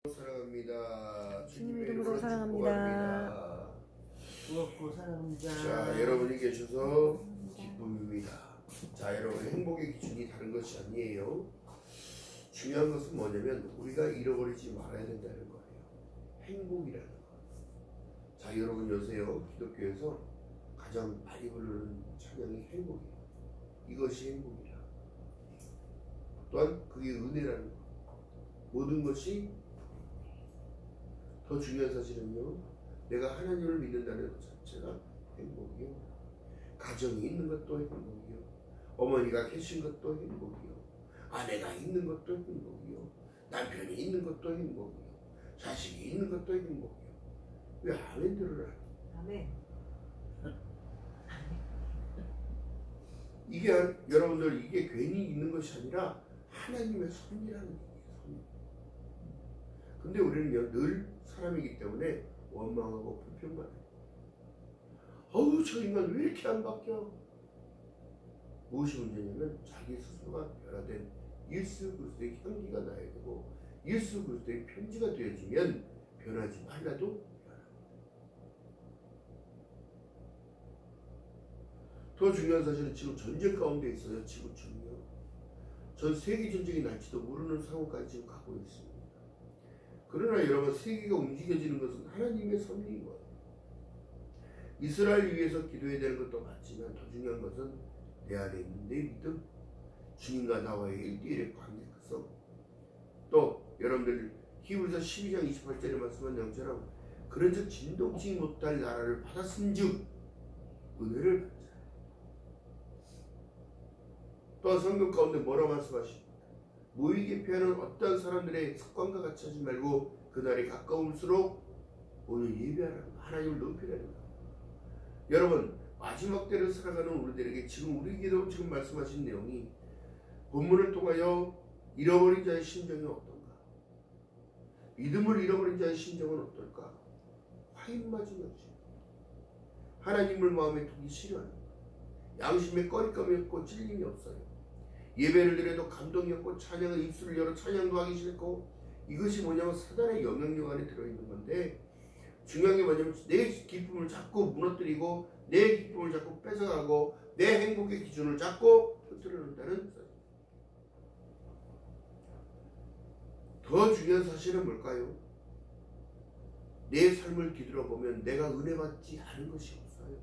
사랑합니다. 주님 이름으로 사랑합니다. 무겁고 사랑합니다. 자, 여러분이 계셔서 기쁨입니다. 자, 여러분의 행복의 기준이 다른 것이 아니에요. 중요한 것은 뭐냐면 우리가 잃어버리지 말아야 된다는 거예요. 행복이라는 거. 자, 여러분 요새요 기독교에서 가장 많이 부르는 찬양이 행복이에요. 이것이 행복이라. 또한 그게 은혜라는 거. 모든 것이 더 중요한 사실은요, 내가 하나님을 믿는다는 것 자체가 행복이요. 가정이 있는 것도 행복이요. 어머니가 계신 것도 행복이요. 아내가 있는 것도 행복이요. 남편이 있는 것도 행복이요. 자식이 있는 것도 행복이요. 왜 아멘 들으라? 아멘. 이게 여러분들 이게 괜히 있는 것이 아니라 하나님의 섭리라는 얘기예요. 섭리. 근데 우리는요 늘 사람이기 때문에 원망하고 불평만 해요. 어우 저 인간 왜 이렇게 안 바뀌어? 무엇이 문제냐면 자기 스스로가 변화된 예수 그리스도의 향기가 나야 되고 예수 그리스도의 편지가 되어지면 변하지 말라도 변합니다. 더 중요한 사실은 지금 전쟁 가운데 있어요. 지구촌이요. 전 세계 전쟁이 날지도 모르는 상황까지 지금 가고 있습니다. 그러나 여러분 세계가 움직여지는 것은 하나님의 섭리인 거예요. 이스라엘 위해서 기도해야 되는 것도 맞지만 더 중요한 것은 내 안에 있는 내 믿음, 주님과 나와의 1대1의 관계성, 또 여러분들 히브리서 12장 28절에 말씀한 영처럼 그런즉 진동치 못할 나라를 받았은즉 은혜를 받자. 또 성경 가운데 뭐라 말씀하십니까? 모이게 피하는 어떤 사람들의 습관과 같이 하지 말고 그날이 가까울수록 오늘 예배하라는 거, 하나님을 높이라는 거. 여러분 마지막 때를 살아가는 우리들에게 지금 우리에게도 지금 말씀하신 내용이 본문을 통하여 잃어버린 자의 심정이 어떤가? 믿음을 잃어버린 자의 심정은 어떨까? 화인맞은 것이 하나님을 마음에 두기 싫어하는 거. 양심에 꺼리감이 없고 찔림이 없어요. 예배를 드려도 감동이 없고 찬양의 입술을 열어 찬양도 하기 싫고 이것이 뭐냐면 사단의 영향력 안에 들어있는 건데 중요한 게 뭐냐면 내 기쁨을 자꾸 무너뜨리고 내 기쁨을 자꾸 뺏어가고 내 행복의 기준을 자꾸 흐트러 놓는다는 사실. 더 중요한 사실은 뭘까요? 내 삶을 뒤돌아보면 내가 은혜 받지 않은 것이 없어요.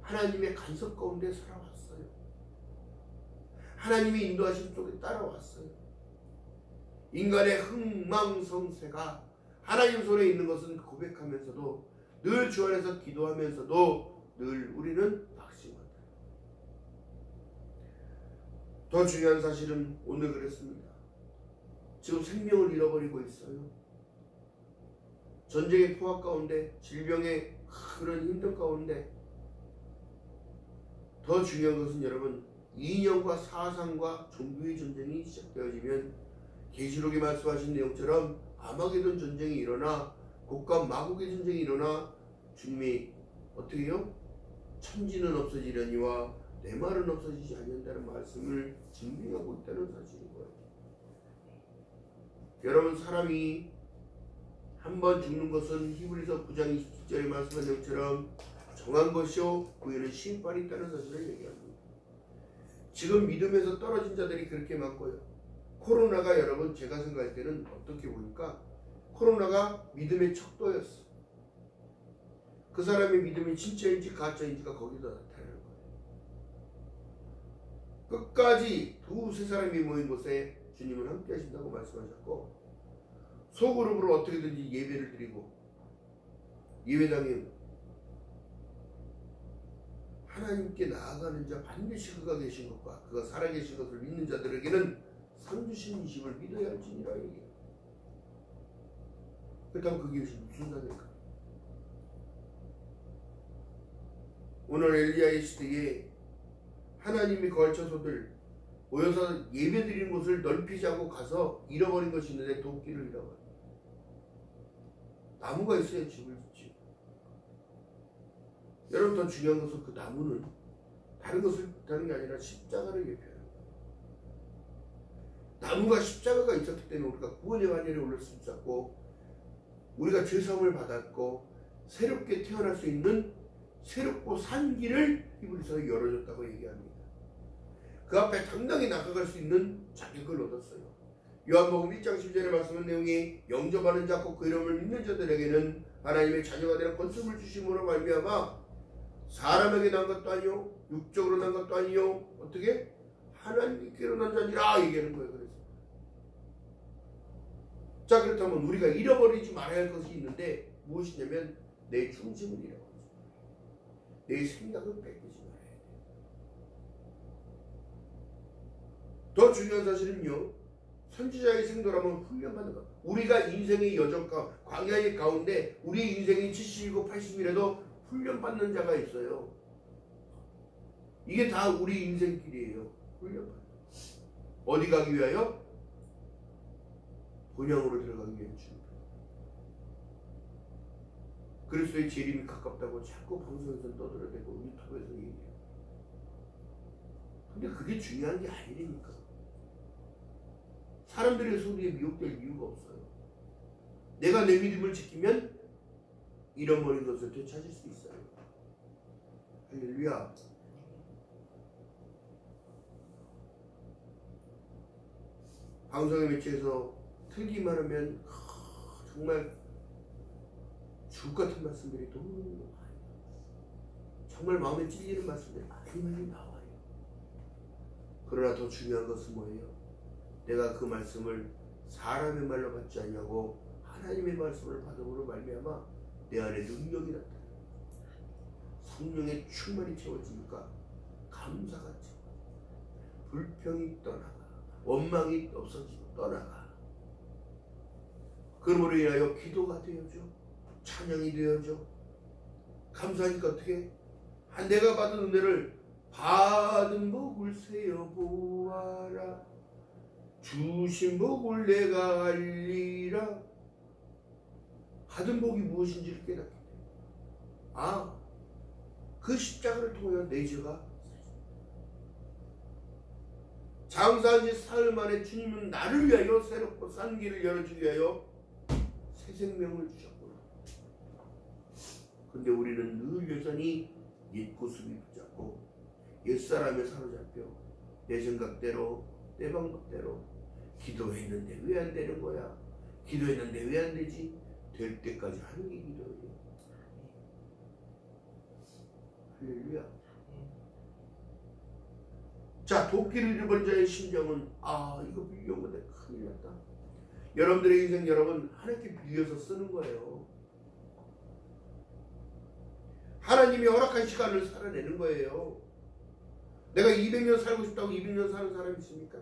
하나님의 간섭 가운데 살아왔어요. 하나님의 인도하심 속에 따라왔어요. 인간의 흥망성쇠가 하나님 손에 있는 것은 고백하면서도 늘 주 안에서 기도하면서도 늘 우리는 낙심한다. 더 중요한 사실은 오늘 그랬습니다. 지금 생명을 잃어버리고 있어요. 전쟁의 포화 가운데 질병의 그런 힘든 가운데 더 중요한 것은 여러분 이념과 사상과 종교의 전쟁이 시작되어지면 계시록에 말씀하신 내용처럼 아마게돈 전쟁이 일어나 곡과 마곡의 전쟁이 일어나 주님이 어떻게 해요? 천지는 없어지려니와 내 말은 없어지지 않는다는 말씀을 증명하고 있다는 사실인 거예요. 여러분 사람이 한번 죽는 것은 히브리서 9장 27절에 말씀한 내용처럼 정한 것이요 그 일은 심판이 있다는 사실을 얘기합니다. 지금 믿음에서 떨어진 자들이 그렇게 많고요. 코로나가 여러분 제가 생각할 때는 어떻게 보니까 코로나가 믿음의 척도였어. 그 사람의 믿음이 진짜인지 가짜인지가 거기서 나타나는 거예요. 끝까지 두세 사람이 모인 곳에 주님은 함께 하신다고 말씀하셨고 소그룹으로 어떻게든지 예배를 드리고 예배당에 하나님께 나아가는 자 반드시 그가 계신 것과 그가 살아계신 것을 믿는 자들에게는 상주신 이심을 믿어야 할지니라 얘기해요. 그렇다면 그게 무슨 사실일까? 오늘 엘리야의 시대에 하나님이 거할 처소들 모여서 예배드리는 곳을 넓히지 않고 가서 잃어버린 것이 있는데 도끼를 잃어버려. 나무가 있어야 집을 짓지. 여러분 더 중요한 것은 그 나무는 다른 것을 다른 게 아니라 십자가를 예표해요. 나무가 십자가가 있었기 때문에 우리가 구원의 반열에 올릴 수 있었고 우리가 죄사함을 받았고 새롭게 태어날 수 있는 새롭고 산 길을 히브리서에 열어줬다고 얘기합니다. 그 앞에 당당히 나아갈 수 있는 자격을 얻었어요. 요한복음 1장 10절에 말씀한 내용이 영접하는 자고 그 이름을 믿는 자들에게는 하나님의 자녀가 되는 권세를 주심으로 말미암아 사람에게 난 것도 아니요 육적으로 난 것도 아니요 어떻게? 하나님께로 난 자니라 얘기하는 거예요. 그래서 자 그렇다면 우리가 잃어버리지 말아야 할 것이 있는데 무엇이냐면 내 중심을 잃어버리지 말아야 돼. 내 생각을 뺏기지 말아야 돼. 더 중요한 사실은요. 선지자의 생도라면 훈련받는 것. 우리가 인생의 여정과 광야의 가운데 우리 인생이 70이고 80이라도 훈련받는 자가 있어요. 이게 다 우리 인생길이에요. 훈련받는. 어디 가기 위하여? 본향으로 들어가기 위한 준비. 그리스도의 재림이 가깝다고 자꾸 방송에서 떠들어대고 유튜브에서 얘기해요. 근데 그게 중요한 게 아니니까. 사람들의 소리에 미혹될 이유가 없어요. 내가 내 믿음을 지키면 잃어버린 것을 되찾을 수 있어요. 할렐루야. 방송에 매체에서 틀기만 하면 정말 죽 같은 말씀들이 너무 많아요. 정말 마음에 찔리는 말씀들이 많이 나와요. 그러나 더 중요한 것은 뭐예요? 내가 그 말씀을 사람의 말로 받지 않냐고 하나님의 말씀을 받음으로 말미암아 내 안에 능력이 나타나요. 성령의 충만이 채워지니까 감사가 채워져요. 불평이 떠나가 원망이 없어지고 떠나가. 그러므로 인하여 기도가 되어져 찬양이 되어져. 감사하니까 어떻게? 내가 받은 은혜를 받은 복을 세어보아라. 주신 복을 내가 알리라. 받은 복이 무엇인지를 깨닫게 돼. 아, 그 십자가를 통하여 내 죄가 장사한 지 사흘 만에 주님은 나를 위하여 새롭고 산 길을 열어주기 위하여 새 생명을 주셨구나. 근데 우리는 늘 여전히 옛 고습이 붙잡고 옛사람에 사로잡혀 내 생각대로 내 방법대로 기도했는데 왜 안 되는 거야? 기도했는데 왜 안 되지? 될 때까지 하는 게 기도예요. 할렐루야. 자, 도끼를 잃어버린 자의 심정은 이거 빌려온 건데 큰일 났다. 여러분들의 인생 여러분 하나님께 빌려서 쓰는 거예요. 하나님이 허락한 시간을 살아내는 거예요. 내가 200년 살고 싶다고 200년 사는 사람 있습니까?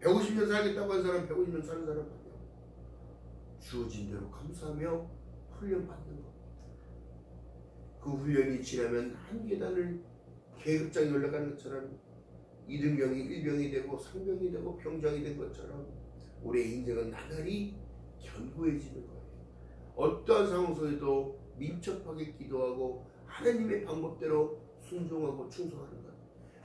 150년 살겠다고 한 사람 150년 사는 사람 아니야. 주어진 대로 감사하며 훈련받는 것. 그 훈련이 지나면 한 계단을 계급장에 올라가는 것처럼 2등병이 1병이 되고 3병이 되고 병장이 된 것처럼 우리의 인생은 나날이 견고해지는 거예요. 어떠한 상황 속에도 민첩하게 기도하고 하나님의 방법대로 순종하고 충성하는 것.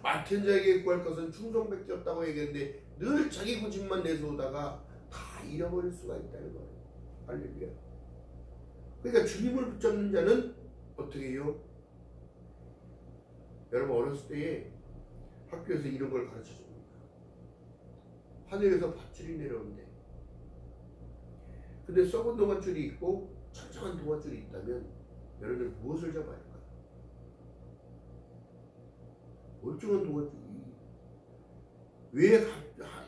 맡은 자에게 구할 것은 충성밖에 없다고 얘기했는데 늘 자기 고집만 내세우다가 다 잃어버릴 수가 있다는 거예요. 할렐루야. 그러니까 주님을 붙잡는 자는 어떻게 해요? 여러분 어렸을 때에 학교에서 이런 걸 가르쳐 줍니다. 하늘에서 밧줄이 내려오는데 근데 썩은 동아줄이 있고 천천한 동아줄이 있다면 여러분들 무엇을 잡아야 할까요? 멀쩡한 동아줄이 왜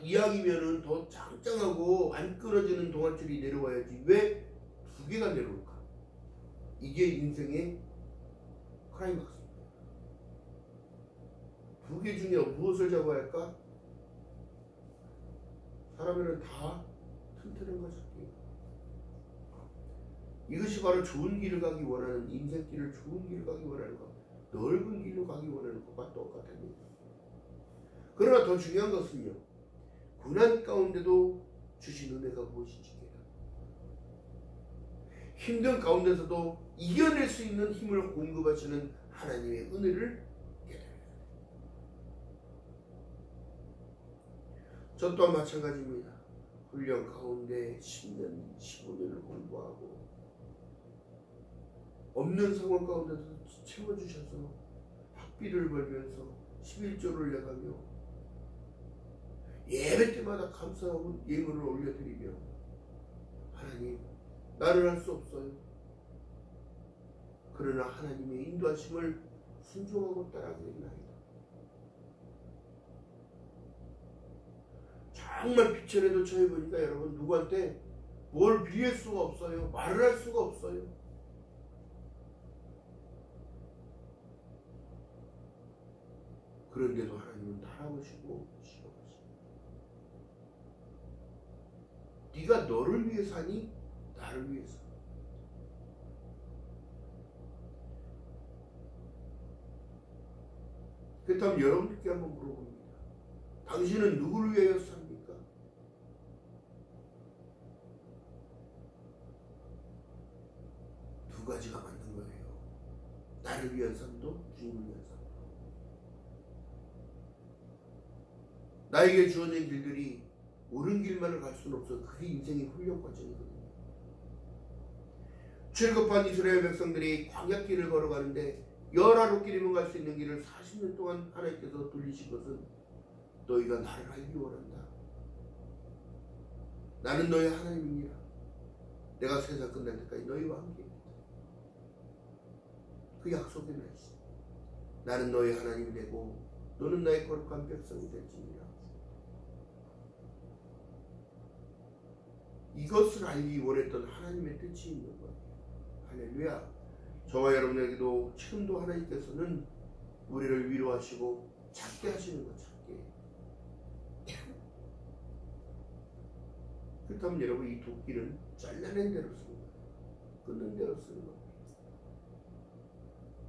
이왕이면은 더 짱짱하고 안 끊어지는 동아줄이 내려와야지 왜 두 개가 내려올까? 이게 인생의 크라이막스입니다. 두 개 중에 무엇을 잡아야 할까? 사람들은 다 튼튼한 걸 잡기. 이것이 바로 좋은 길을 가기 원하는 인생길을 좋은 길을 가기 원하는 것, 넓은 길로 가기 원하는 것과 똑같습니다. 그러나 더 중요한 것은요, 고난 가운데도 주신 은혜가 무엇인지 깨닫고 힘든 가운데서도 이겨낼 수 있는 힘을 공급하시는 하나님의 은혜를 깨달아야 돼요. 저 또한 마찬가지입니다. 훈련 가운데 10년, 15년을 공부하고 없는 상황 가운데서 채워주셔서 학비를 벌면서 11조를 내가며 예배 때마다 감사하고 예물을 올려드리며 하나님 나를 할 수 없어요. 그러나 하나님의 인도하심을 순종하고 따라가겠나이다. 정말 비천에도 처해보니까 여러분 누구한테 뭘 빌릴 수가 없어요. 말을 할 수가 없어요. 그런데도 하나님은 살아보시고 지켜보시고 네가 너를 위해서 하니 나를 위해서. 그렇다면 여러분들께 한번 물어봅니다. 당신은 누구를 위하여 삽니까? 두 가지가 맞는 거예요. 나를 위한 삶도 주님을 위한 삶도. 나에게 주어진 길들이 옳은 길만을 갈 수는 없어. 그게 인생의 훈련 과정이거든요. 출애굽한 이스라엘 백성들이 광야길을 걸어가는데 열하루길이면 갈 수 있는 길을 40년 동안 하나님께서 돌리신 것은 너희가 나를 알기 원한다. 나는 너희 하나님이니라. 내가 세상 끝날 때까지 너희와 함께입니다. 그 약속의 말씀. 나는 너희 하나님이 되고 너는 나의 거룩한 백성이 될지니라. 이것을 알기 원했던 하나님의 뜻이 있는 거예요. 할렐루야. 저와 여러분에게도 지금도 하나님께서는 우리를 위로하시고 찾게 하시는 것, 찾게. 그렇다면 여러분 이 도끼는 잘라낸 대로 쓰는 거예요. 끊는 대로 쓰는 겁니다.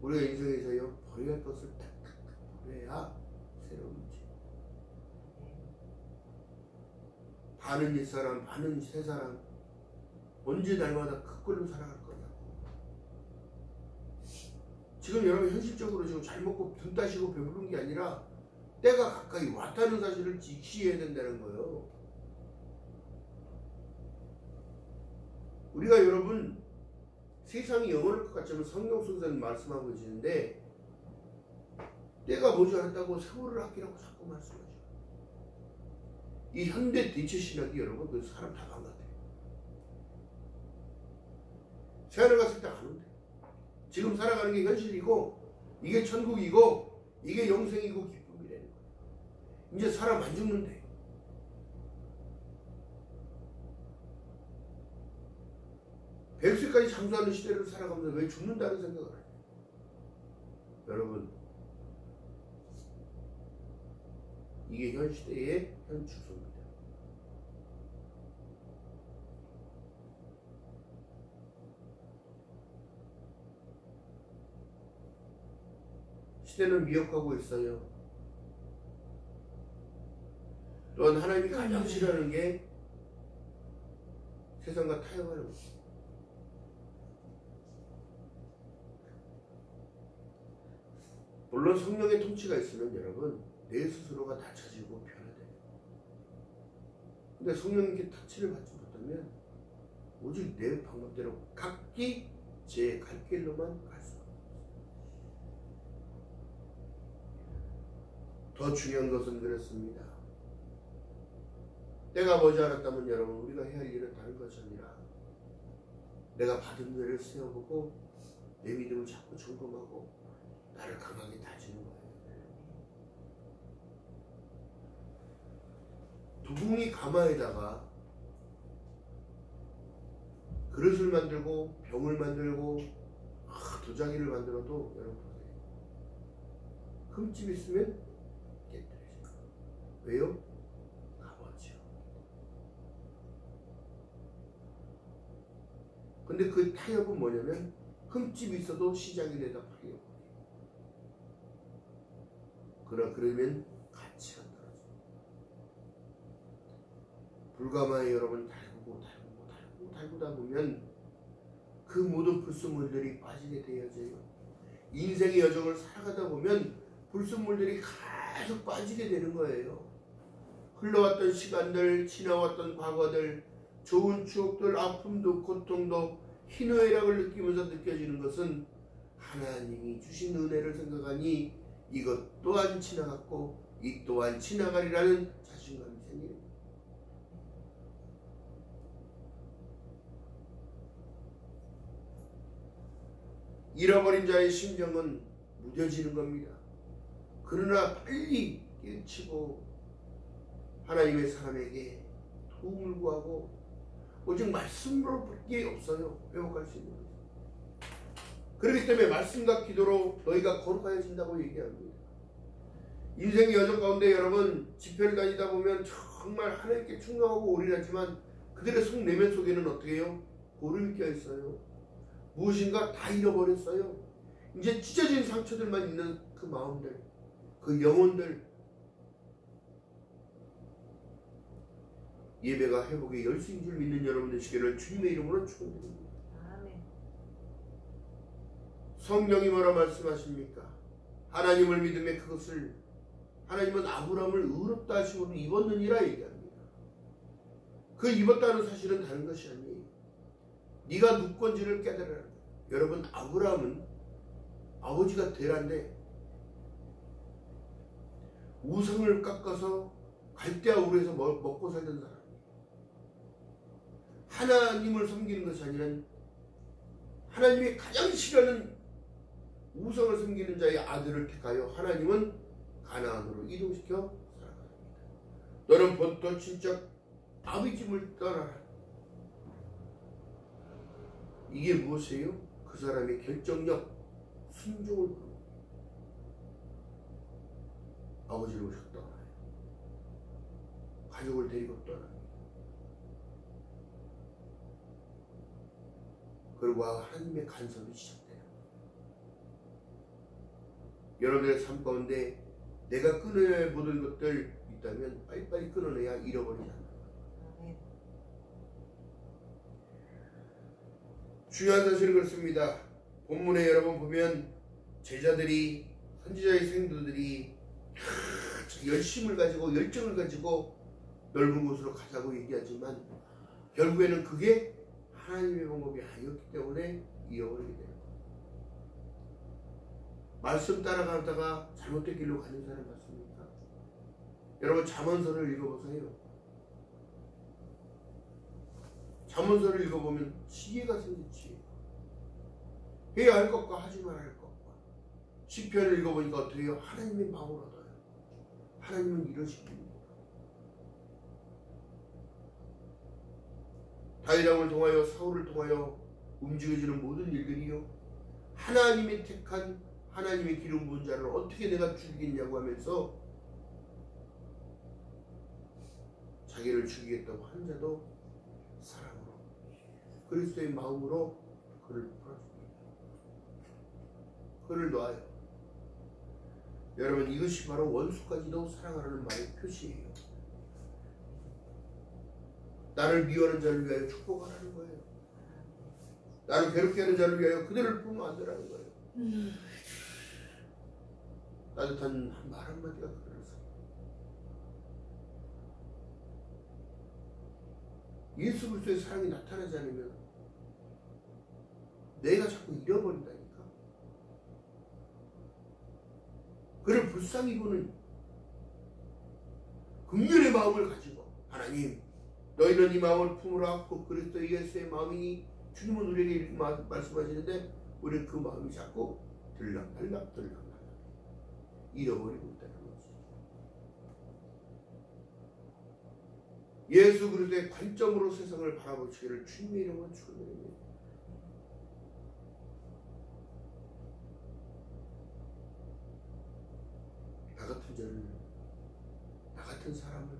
우리가 인생에서요 버려야 할 것을 탁탁탁 버려야 새로운 지. 반은 옛사람, 반은 새사람. 언제 날마다 그 꼴로 살아갈 거냐고. 지금 여러분 현실적으로 지금 잘 먹고 돈 따시고 배부른 게 아니라 때가 가까이 왔다는 사실을 직시해야 된다는 거예요. 우리가 여러분 세상이 영원할 것 같지만 성경 속에서는 말씀하고 계시는데 때가 모자란다고 세월을 아끼라고 자꾸 말씀하셔요. 이 현대 대체 신학이 여러분 그 사람 다 망가져요. 세월을 갔을 때 안 온대. 지금 살아가는 게 현실이고 이게 천국이고 이게 영생이고 기쁨이라는 거예요. 이제 사람 안 죽는데. 백세까지 장수하는 시대를 살아가면서 왜 죽는다는 생각을 해요. 여러분 이게 현 시대의 현 추세입니다. 시대는 미혹하고 있어요. 또한 하나님이 가장 싫어하는 게 세상과 타협하는 것입니다. 물론 성령의 통치가 있으면 여러분 내 스스로가 낮춰지고 변화돼요. 근데 성령님께 터치를 받지 못하면 오직 내 방법대로 각기 제 갈 길로만 갈 수 없어요. 더 중요한 것은 그렇습니다. 때가 머지않았다면 여러분 우리가 해야 할 일은 다른 것이 아니라 내가 받은 은혜를 세워보고 내 믿음을 자꾸 점검하고 나를 강하게 다지는 거예요. 두궁이 가마에다가 그릇을 만들고 병을 만들고 도자기를 만들어도 여러분 흠집 있으면 깨뜨려져요. 왜요? 가마죠. 근데 그 타협은 뭐냐면 흠집이 있어도 시장에 내다 팔려요. 그러면 가치가 떨어져요. 불가마에 여러분 달구다 보면 그 모든 불순물들이 빠지게 되어져요. 인생의 여정을 살아가다 보면 불순물들이 계속 빠지게 되는 거예요. 흘러왔던 시간들, 지나왔던 과거들, 좋은 추억들, 아픔도 고통도 희노애락을 느끼면서 느껴지는 것은 하나님이 주신 은혜를 생각하니 이것 또한 지나갔고 이 또한 지나가리라는 자신감이 생기는 거예요. 잃어버린 자의 심정은 무뎌지는 겁니다. 그러나 빨리 깨우치고 하나님의 사람에게 도움을 구하고 오직 말씀으로밖에 없어요. 회복할 수 있는 거예요. 그렇기 때문에 말씀과 기도로 너희가 거룩하여진다고 얘기합니다. 인생의 여정 가운데 여러분 집회를 다니다 보면 정말 하나님께 충성하고 올인하지만 그들의 속 내면 속에는 어떻게 해요? 고름이 껴있어요. 무엇인가 다 잃어버렸어요. 이제 찢어진 상처들만 있는 그 마음들, 그 영혼들. 예배가 회복의 열쇠인 줄 믿는 여러분 되시기를 주님의 이름으로 축원드립니다. 아멘. 성령이 뭐라 말씀하십니까? 하나님을 믿음에 그것을 하나님은 아브라함을 의롭다 하심으로 입었느니라 얘기합니다. 그 입었다는 사실은 다른 것이 아니에요. 네가 누건지를 깨달으라는 거예요. 여러분 아브라함은 아버지가 데란데 우상을 깎아서 갈대아 우르에서 먹고 살던 사람. 하나님을 섬기는 것이 아니라 하나님이 가장 싫어하는 우상을 섬기는 자의 아들을 택하여 하나님은 가나안으로 이동시켜 살아갑니다. 너는 본토 친척 아비 집을 떠나라. 이게 무엇이에요? 그 사람의 결정력, 순종을 보는 아버지를 모시고 떠나요. 가족을 데리고 떠나요. 그리고 하나님의 간섭이 시작돼요. 여러분들의 삶 가운데 내가 끊어야 할 모든 것들 있다면 빨리빨리 끊어내야 잃어버리지 않아요. 중요한 사실은 그렇습니다. 본문에 여러분 보면 제자들이 선지자의 생도들이 열심을 가지고 열정을 가지고 넓은 곳으로 가자고 얘기하지만 결국에는 그게 하나님의 방법이 아니었기 때문에 잃어버리게 돼요. 말씀 따라가다가 잘못된 길로 가는 사람 맞습니까? 여러분 잠언서를 읽어보세요. 잠언서를 읽어보면 지혜가 생기지. 해야 할 것과 하지 말아야 할 것과. 시편을 읽어보니까 어떻게 해요? 하나님의 마음을 얻어요. 하나님은 이러신 분입니다. 다윗왕을 통하여 사울을 통하여 움직여지는 모든 일들이요 하나님이 택한 하나님의 기름 부은 자를 어떻게 내가 죽이겠냐고 하면서 자기를 죽이겠다고 하는 자도 사랑으로 그리스도의 마음으로 그를 풀어줍니다. 그를 놔요. 여러분 이것이 바로 원수까지도 사랑하라는 말의 표시예요. 나를 미워하는 자를 위하여 축복하라는 거예요. 나를 괴롭게 하는 자를 위하여 그들을 품어 안으라는 거예요. 따뜻한 말 한마디가 그들을 살려. 예수 그리스도의 사랑이 나타나지 않으면 내가 자꾸 잃어버린다니까. 그를 불쌍히 보는 긍휼의 마음을 가지고 하나님 너희는 이 마음을 품으라 그 그리스도 예수의 마음이니 주님은 우리에게 이렇게 말씀하시는데 우리는 그 마음이 자꾸 들락날락 잃어버리고 있다는 거지. 예수 그리스도의 관점으로 세상을 바라보시기를 주님의 이름으로 축원드립니다. 나 같은 자를, 나 같은 사람을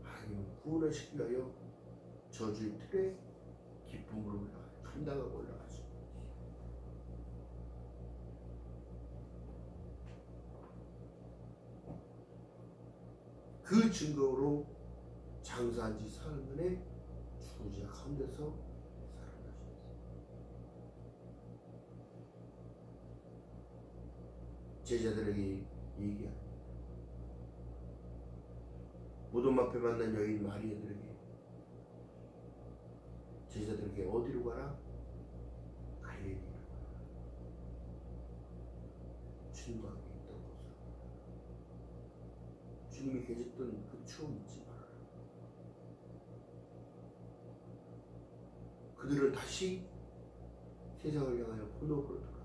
하나님은 구원하시기 위하여 저주의 틀에 기쁨으로 올라가요. 감당하고 올라가죠. 그 증거로 장사한 지 사흘 만에 죽은 자 가운데서 살아나셨어요. 제자들에게 얘기합니다. 무덤 앞에 만난 여인 마리아들에게 제자들에게 어디로 가라? 갈릴리로 가라. 주님과 함께 있던 곳으로. 주님이 계셨던 그 추억 잊지 말아라. 그들은 다시 세상을 향하여 본업으로 돌아가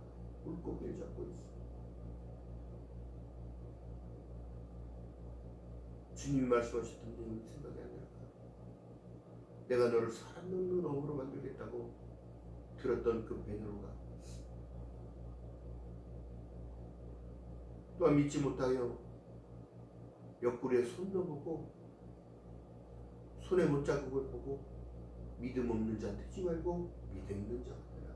물고기를 잡고 있어. 주님이 말씀하셨던 내용이 생각이 안 날까? 내가 너를 사람 먹는 어부로 만들겠다고 들었던 그 베드로가 또한 믿지 못하여 옆구리에 손 넣어보고 손에 못자국을 보고 믿음 없는 자 되지 말고 믿음 있는 자가 되라.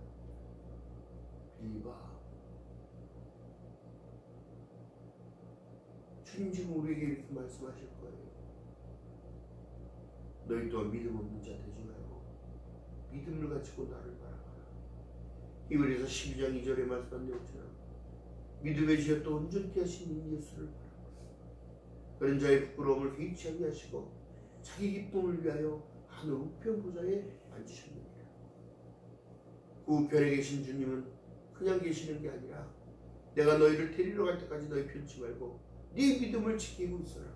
빌리바. 주님 지금 우리에게 이렇게 말씀하실 거예요. 너희 또한 믿음 없는 자 되지 말고 믿음을 가지고 나를 바라봐라. 히브리서 12장 2절에 말씀한 것처럼 믿음의 지었도 온전케 하신 이 예수를 바라봐라. 그런 자의 부끄러움을 개의치 아니하시고 자기 기쁨을 위하여 하늘 우편 보좌에 앉으셨느니라. 그 우편에 계신 주님은 그냥 계시는 게 아니라 내가 너희를 데리러 갈 때까지 너희 편치 말고 네 믿음을 지키고 있어라.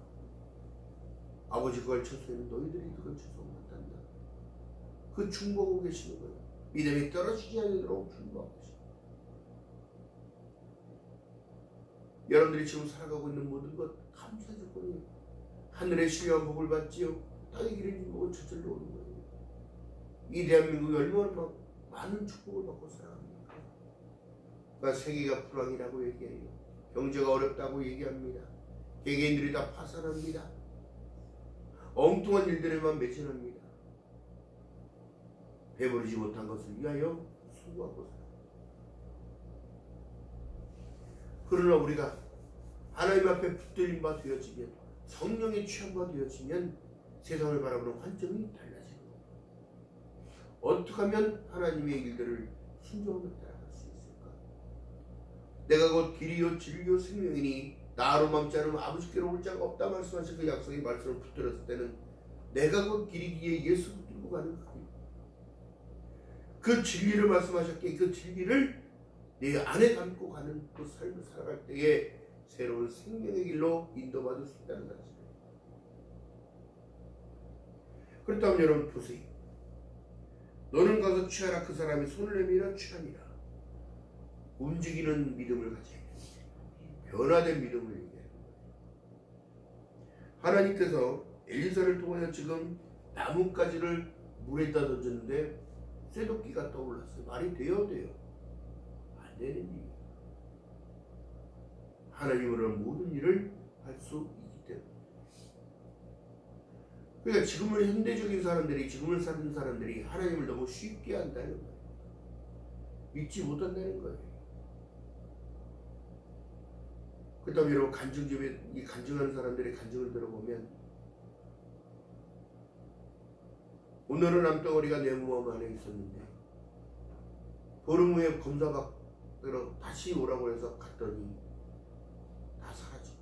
아버지 그걸 처소에는 너희들이 그걸 처소 못한다. 그 중보하고 계시는 거예요. 믿음이 떨어지지 않도록 중보하고 계시는 거예요. 여러분들이 지금 살아가고 있는 모든 것 감사 조건이에요. 하늘의 신령한 복을 받지요. 땅의 기름진 복은 저절로 오는 거예요. 이 대한민국이 얼마나 많은 축복을 받고 살아갑니까? 그러니까 세계가 불황이라고 얘기해요. 경제가 어렵다고 얘기합니다. 개개인들이 다 파산합니다. 엉뚱한 일들에만 매진합니다. 배부르지 못한 것을 위하여 수고하고 살아요. 그러나 우리가 하나님 앞에 붙들린 바 되어지면, 성령에 취한 바 되어지면 세상을 바라보는 관점이 달라지는 겁니다. 어떻게 하면 하나님의 일들을 순종하며 따라갈 수 있을까? 내가 곧 길이요 진리요 생명이니 나로 맘지 않으면 아버지께로 올 자가 없다 말씀하신 그 약속의 말씀을 붙들었을 때는 내가 곧 길이기에 예수 붙들고 가는 그 진리를 말씀하셨기에 그 진리를 내 안에 담고 가는 그 삶을 살아갈 때에 새로운 생명의 길로 인도받을 수 있다는 사실. 그렇다면 여러분 보세요. 너는 가서 취하라. 그 사람이 손을 내밀어 취하니라. 움직이는 믿음을 가져야 됩니다. 변화된 믿음을 얘기하는 거예요. 하나님께서 엘리사를 통하여 지금 나뭇가지를 물에다 던졌는데 쇠도끼가 떠올랐어요. 말이 돼요? 안 되는 일이에요. 하나님으로는 모든 일을 할 수 있기 때문에. 그러니까 지금은 현대적인 사람들이, 지금을 사는 사람들이 하나님을 너무 쉽게 한다는 거예요. 믿지 못한다는 거예요. 그렇다면 여러분, 간증집에 이 간증하는 사람들의 간증을 들어보면 오늘은 암덩어리가 내 몸 안에 있었는데 보름 후에 검사받으러 다시 오라고 해서 갔더니 다 사라지고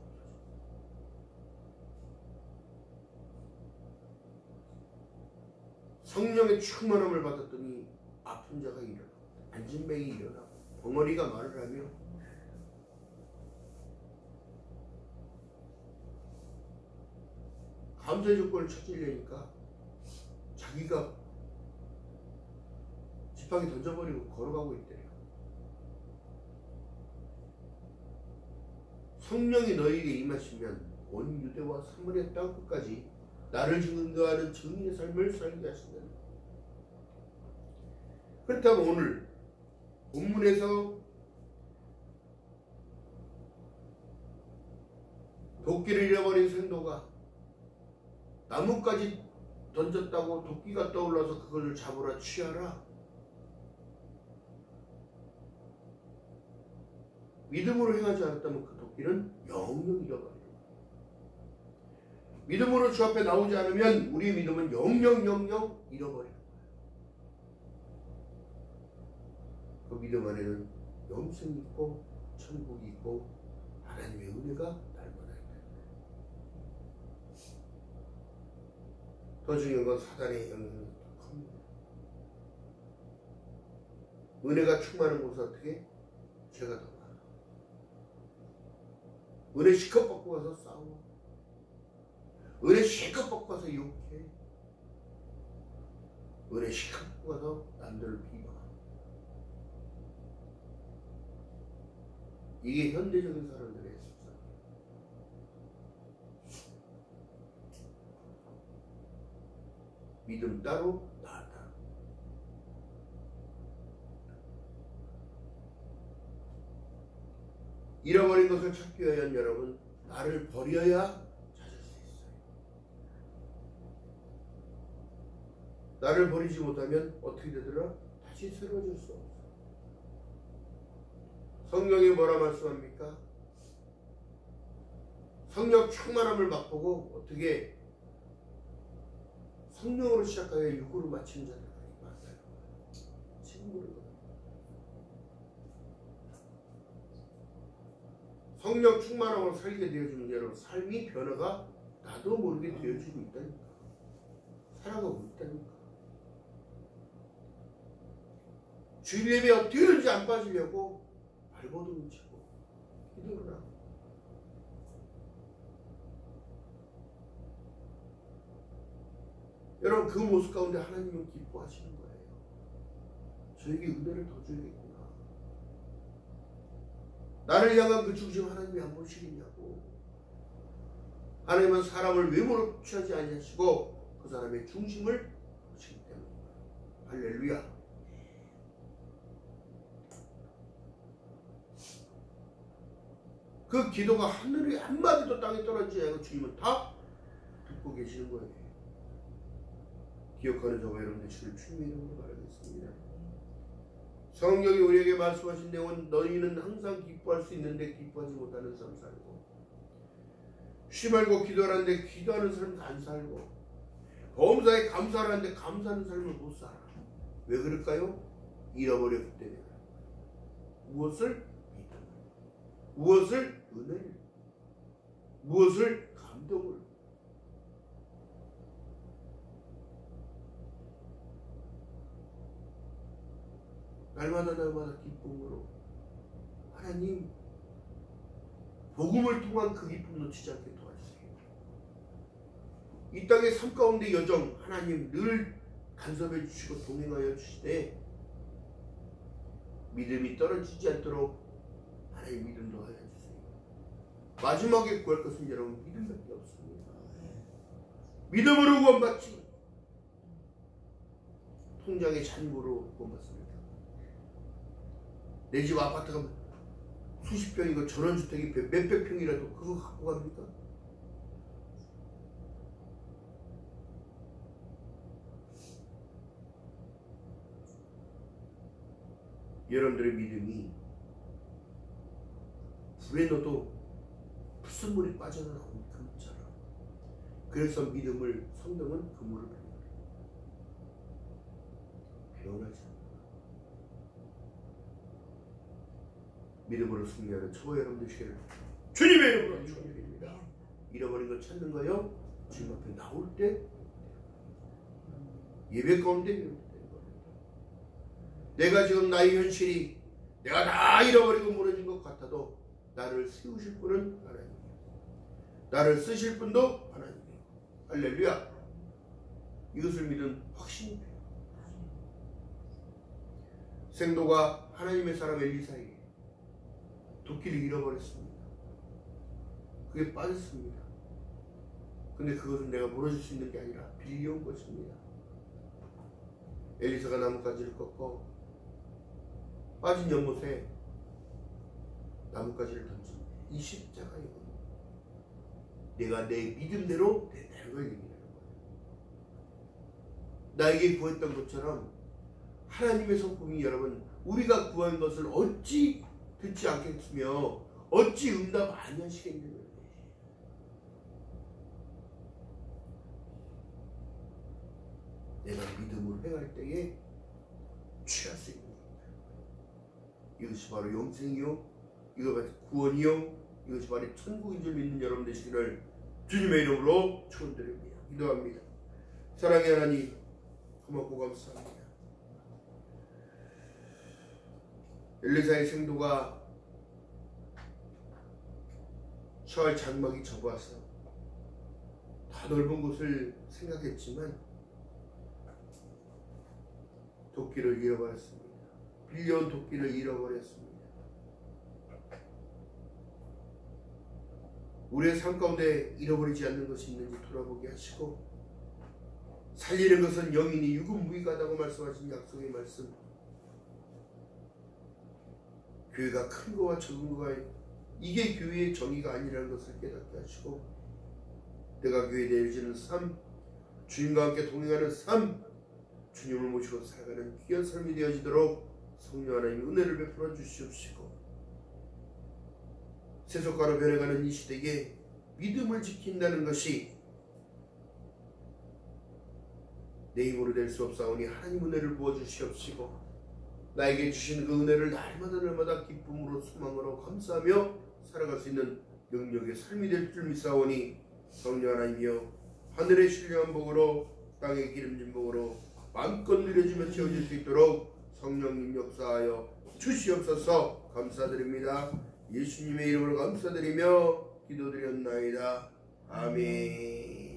성령의 충만함을 받았더니 아픈 자가 일어나고 안진뱅이 일어나고 벙어리가 말을 하며 감사의 조건을 찾으려니까 자기가 지팡이 던져버리고 걸어가고 있대요. 성령이 너희에게 임하시면 온 유대와 사마리아 땅 끝까지 나를 증거하는 증인의 삶을 살게 하신다. 그렇다면 오늘 본문에서 도끼를 잃어버린 생도가 나뭇가지 던졌다고 도끼가 떠올라서 그걸 잡으라 취하라. 믿음으로 행하지 않았다면 그 도끼는 영영 잃어버려요. 믿음으로 주 앞에 나오지 않으면 우리의 믿음은 영영 잃어버려요. 그 믿음 안에는 영생이 있고 천국이 있고 하나님의 은혜가 날마다 있다. 더 중요한 건 사단의 영향이 더 큽니다. 은혜가 충만한 곳은 어떻게? 죄가 더 많아. 은혜 실컷 받고 가서 싸워. 은혜 실컷 받고 가서 욕해. 은혜 실컷 받고 가서 남들을 비방. 이게 현대적인 사람들의 습성. 믿음 따로, 나 따로. 잃어버린 것을 찾기 위한 여러분, 나를 버려야 찾을 수 있어요. 나를 버리지 못하면 어떻게 되더라? 다시 새로워질 수 없어. 성경이 뭐라 말씀합니까? 성령 충만함을 맛보고 어떻게 성령으로 시작하여 육으로 마치는 자들이 많아요. 지금 모르거든요. 성령 충만함으로 살게 되어주는 여러분 삶이 변화가 나도 모르게 되어지고 있다니까. 살아가고 있다니까. 주일 예배 어떻게든지 안 빠지려고 발버둥을 치고 기도를 하고 여러분 그 모습 가운데 하나님은 기뻐하시는 거예요. 저에게 은혜를 더 줘야겠구나. 나를 향한 그 중심 하나님이 안 보시겠냐고. 하나님은 사람을 외모로 취하지 아니하시고 그 사람의 중심을 보시기 때문입니다. 할렐루야. 그 기도가 하늘에 한마디도 땅에 떨어지지 않고 주님은 다 듣고 계시는 거예요. 기억하는 저와 여러분 되시길 주님의 이름으로 바라겠습니다. 성경이 우리에게 말씀하신 내용은 너희는 항상 기뻐할 수 있는데 기뻐하지 못하는 삶 살고 쉬 말고 기도하는데 기도하는 삶 안 살고 범사에 감사하는데 감사하는 삶을 못 살아. 왜 그럴까요? 잃어버렸기 때문에. 무엇을? 믿음을. 무엇을? 은혜를. 무엇을? 감동을. 날마다 기쁨으로 하나님 복음을 통한 그 기쁨 놓치지 않게 도와주세요. 이 땅의 삶 가운데 여정 하나님 늘 간섭해 주시고 동행하여 주시되 믿음이 떨어지지 않도록 하나님 믿음도 하여 주세요. 마지막에 구할 것은 여러분 믿음밖에 없습니다. 믿음으로 구원받지 통장의 잔고로 구원받습니다. 내 집 아파트가 수십 평이고 전원주택이 몇백 평이라도 그거 갖고 갑니까? 여러분들의 믿음이 불에 넣어도 불순물이 빠져나오는 금처럼. 그래서 믿음을 성경은 금으로 변하지 않아요. 믿음으로 승리하는 저와 여러분 되시기를 주님의 이름으로 축원드립니다. 잃어버린 걸 찾는 거요. 주님 앞에 나올 때 예배 가운데 되는 겁니다. 내가 지금 나의 현실이 내가 다 잃어버리고 무너진 것 같아도 나를 세우실 분은 하나님이에요. 나를 쓰실 분도 하나님이에요. 할렐루야. 이것을 믿은 확신이 돼요. 생도가 하나님의 사람 엘리사에게 도끼를 잃어버렸습니다. 그게 빠졌습니다. 근데 그것은 내가 물어줄 수 있는 게 아니라 빌려온 것입니다. 엘리사가 나뭇가지를 꺾어 빠진 연못에 나뭇가지를 던진 이 십자가이거든요. 내가 내 믿음대로 된다는 걸 얘기하는 거예요. 나에게 구했던 것처럼 하나님의 성품이 여러분 우리가 구한 것을 어찌 듣지 않겠으며 어찌 응답 안 하시겠느냐. 내가 믿음으로 행할 때에 취할 수 있는 겁니다. 이것이 바로 영생이요, 이것이 구원이요, 이것이 바로 천국인 줄 믿는 여러분 되시기를 주님의 이름으로 축원드립니다. 기도합니다. 사랑의 하나님 고맙고 감사합니다. 엘리사의 생도가 셔알 장막이 접어와서 더 넓은 곳을 생각했지만 도끼를 잃어버렸습니다. 빌려온 도끼를 잃어버렸습니다. 우리의 삶 가운데 잃어버리지 않는 것이 있는지 돌아보게 하시고, 살리는 것은 영이니 육은 무익하다고 말씀하신 약속의 말씀, 교회가 큰 거와 적은 거가 이게 교회의 정의가 아니라는 것을 깨닫게 하시고, 내가 교회에 내려지는 삶, 주님과 함께 동행하는 삶, 주님을 모시고 살아가는 귀한 삶이 되어지도록 성령 하나님 은혜를 베풀어 주시옵시고, 세속가로 변해가는 이 시대에 믿음을 지킨다는 것이 내 힘으로 될 수 없사오니 하나님 은혜를 부어주시옵시고, 나에게 주신 그 은혜를 날마다 기쁨으로 소망으로 감사하며 살아갈 수 있는 능력의 삶이 될 줄 믿사오니, 성령 하나님이여 하늘의 신령한 복으로 땅의 기름진 복으로 마음껏 누려주며 채워질 수 있도록 성령님 역사하여 주시옵소서. 감사드립니다. 예수님의 이름으로 감사드리며 기도드렸나이다. 아멘.